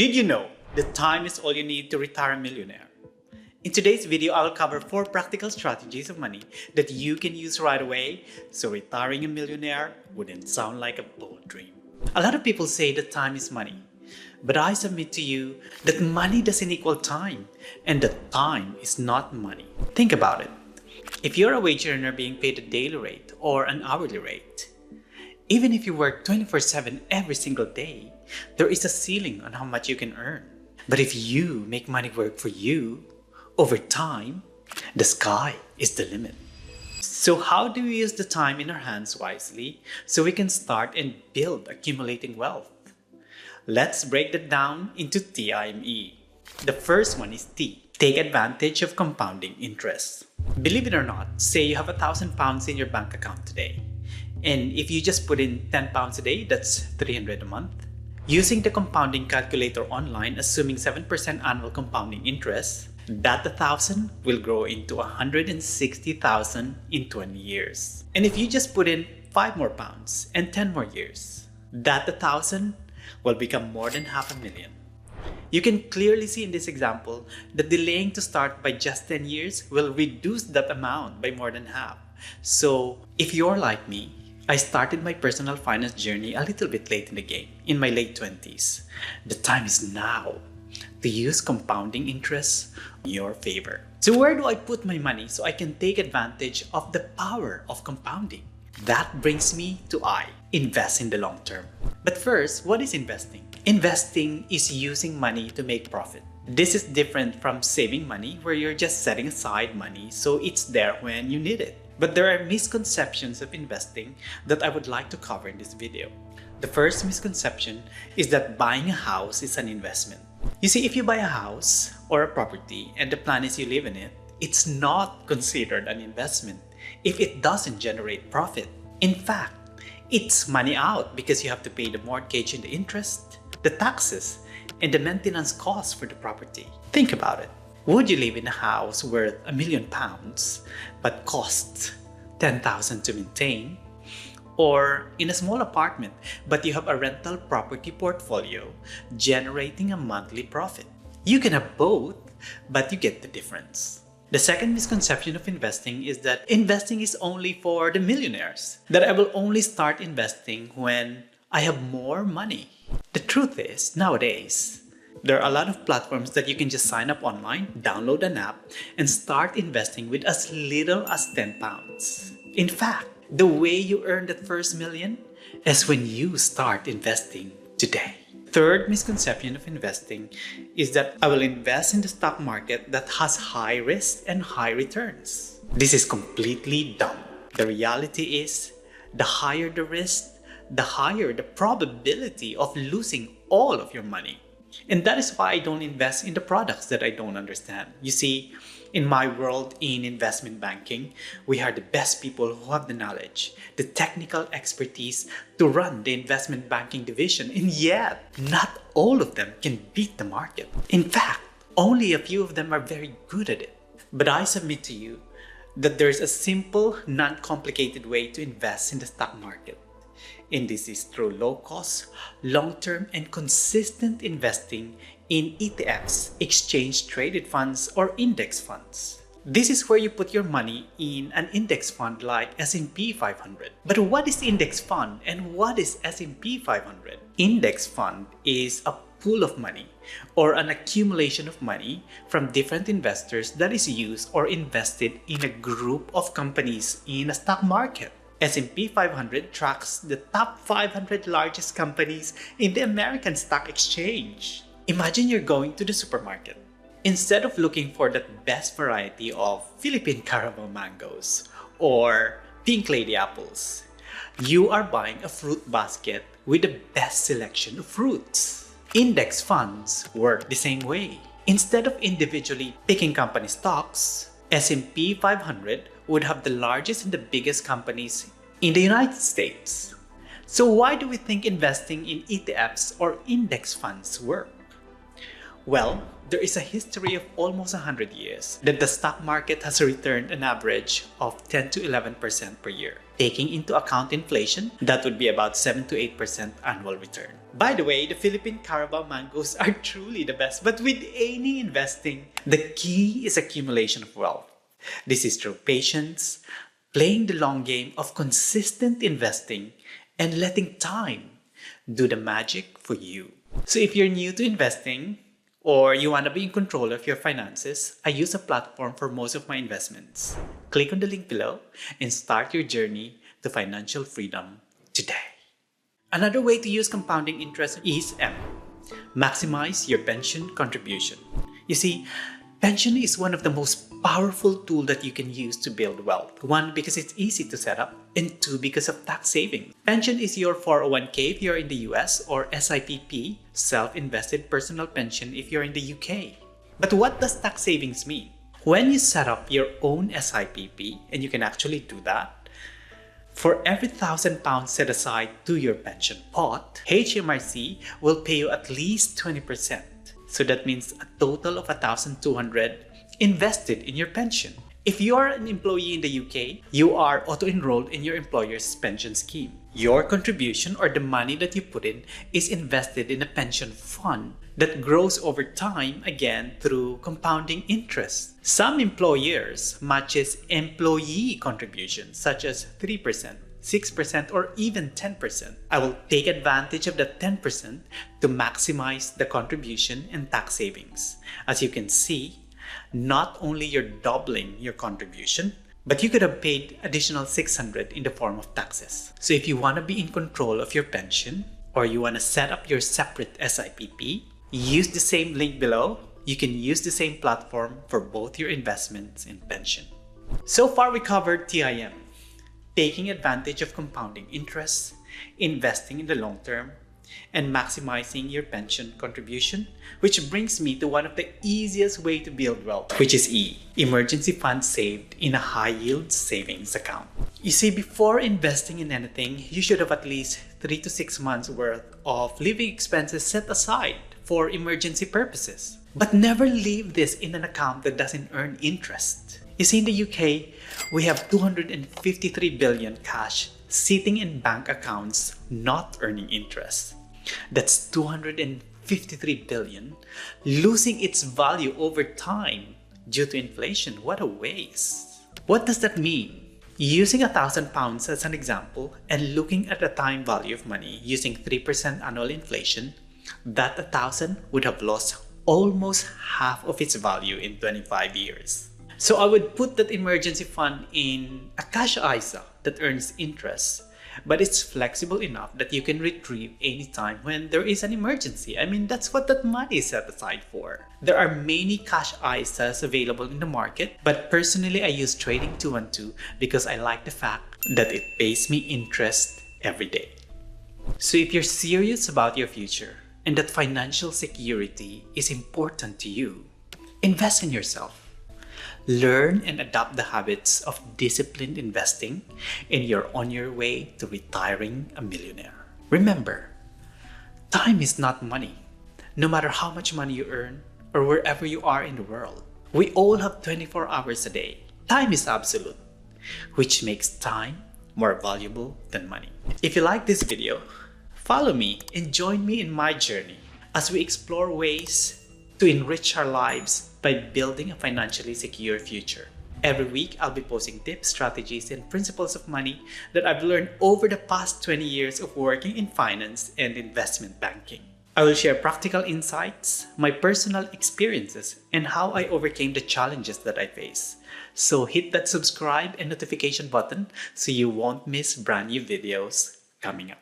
Did you know that time is all you need to retire a millionaire? In today's video, I'll cover 4 practical strategies of money that you can use right away so retiring a millionaire wouldn't sound like a bold dream. A lot of people say that time is money, but I submit to you that money doesn't equal time and that time is not money. Think about it. If you're a wage earner being paid a daily rate or an hourly rate, even if you work 24/7 every single day, there is a ceiling on how much you can earn. But if you make money work for you, over time, the sky is the limit. So how do we use the time in our hands wisely so we can start and build accumulating wealth? Let's break that down into T.I.M.E. The first one is T. Take advantage of compounding interest. Believe it or not, say you have £1,000 in your bank account today. And if you just put in £10 a day, that's $300 a month. Using the compounding calculator online, assuming 7% annual compounding interest, that 1,000 will grow into 160,000 in 20 years. And if you just put in 5 more pounds and 10 more years, that 1,000 will become more than $500,000. You can clearly see in this example that delaying to start by just 10 years will reduce that amount by more than half. So if you're like me, I started my personal finance journey a little bit late in the game, in my late 20s. The time is now to use compounding interest in your favor. So where do I put my money so I can take advantage of the power of compounding? That brings me to I, invest in the long term. But first, what is investing? Investing is using money to make profit. This is different from saving money where you're just setting aside money so it's there when you need it. But there are misconceptions of investing that I would like to cover in this video. The first misconception is that buying a house is an investment. You see, if you buy a house or a property and the plan is you live in it, it's not considered an investment if it doesn't generate profit. In fact, it's money out because you have to pay the mortgage and the interest, the taxes, and the maintenance costs for the property. Think about it. Would you live in a house worth £1 million but costs $10,000 to maintain? Or in a small apartment but you have a rental property portfolio generating a monthly profit? You can have both, but you get the difference. The second misconception of investing is that investing is only for the millionaires, that I will only start investing when I have more money. The truth is, nowadays, there are a lot of platforms that you can just sign up online, download an app, and start investing with as little as £10. In fact, the way you earn that first million is when you start investing today. Third misconception of investing is that I will invest in the stock market that has high risk and high returns. This is completely dumb. The reality is, the higher the risk, the higher the probability of losing all of your money. And that is why I don't invest in the products that I don't understand. You see, in my world in investment banking, we are the best people who have the knowledge, the technical expertise to run the investment banking division, and yet not all of them can beat the market. In fact, only a few of them are very good at it. But I submit to you that there is a simple, non-complicated way to invest in the stock market. And this is through low-cost, long-term, and consistent investing in ETFs, exchange-traded funds, or index funds. This is where you put your money in an index fund like S&P 500. But what is index fund and what is S&P 500? Index fund is a pool of money or an accumulation of money from different investors that is used or invested in a group of companies in a stock market. S&P 500 tracks the top 500 largest companies in the American Stock Exchange. Imagine you're going to the supermarket. Instead of looking for the best variety of Philippine caramel mangoes or pink lady apples, you are buying a fruit basket with the best selection of fruits. Index funds work the same way. Instead of individually picking company stocks, S&P 500 would have the largest and the biggest companies in the United States. So why do we think investing in ETFs or index funds work? Well, there is a history of almost 100 years that the stock market has returned an average of 10 to 11% per year. Taking into account inflation, that would be about 7 to 8% annual return. By the way, the Philippine Carabao mangoes are truly the best, but with any investing, the key is accumulation of wealth. This is through patience, playing the long game of consistent investing, and letting time do the magic for you. So if you're new to investing, or you want to be in control of your finances, I use a platform for most of my investments. Click on the link below and start your journey to financial freedom today. Another way to use compounding interest is M. Maximize your pension contribution. You see, pension is one of the most powerful tools that you can use to build wealth. One, because it's easy to set up, and two, because of tax saving. Pension is your 401k if you're in the US, or SIPP, self-invested personal pension if you're in the UK. But what does tax savings mean? When you set up your own SIPP, and you can actually do that, for every £1,000 set aside to your pension pot, HMRC will pay you at least 20%. So that means a total of 1,200 invested in your pension. If you are an employee in the UK, you are auto-enrolled in your employer's pension scheme. Your contribution, or the money that you put in, is invested in a pension fund that grows over time, again through compounding interest. Some employers matches employee contributions such as 3%, 6%, or even 10%. I will take advantage of that 10% to maximize the contribution and tax savings. As you can see, not only you're doubling your contribution, but you could have paid additional 600 in the form of taxes. So if you want to be in control of your pension, or you want to set up your separate SIPP, use the same link below. You can use the same platform for both your investments and pension. So far we covered T.I.M, taking advantage of compounding interest, investing in the long term, and maximizing your pension contribution, which brings me to one of the easiest way to build wealth, which is E, emergency fund saved in a high-yield savings account. You see, before investing in anything, you should have at least 3 to 6 months worth of living expenses set aside for emergency purposes. But never leave this in an account that doesn't earn interest. You see, in the UK, we have 253 billion cash sitting in bank accounts not earning interest. That's 253 billion losing its value over time due to inflation. What a waste. What does that mean? Using £1,000 as an example and looking at the time value of money using 3% annual inflation, that 1,000 would have lost almost half of its value in 25 years. So I would put that emergency fund in a cash ISA that earns interest, but it's flexible enough that you can retrieve anytime when there is an emergency. I mean, that's what that money is set aside for. There are many cash ISAs available in the market, but personally I use Trading 212 because I like the fact that it pays me interest every day. So if you're serious about your future and that financial security is important to you, invest in yourself. Learn and adopt the habits of disciplined investing, and you're on your way to retiring a millionaire. Remember, time is not money. No matter how much money you earn or wherever you are in the world, we all have 24 hours a day. Time is absolute, which makes time more valuable than money. If you like this video, follow me and join me in my journey as we explore ways to enrich our lives by building a financially secure future. Every week, I'll be posting tips, strategies, and principles of money that I've learned over the past 20 years of working in finance and investment banking. I will share practical insights, my personal experiences, and how I overcame the challenges that I face. So hit that subscribe and notification button so you won't miss brand new videos coming up.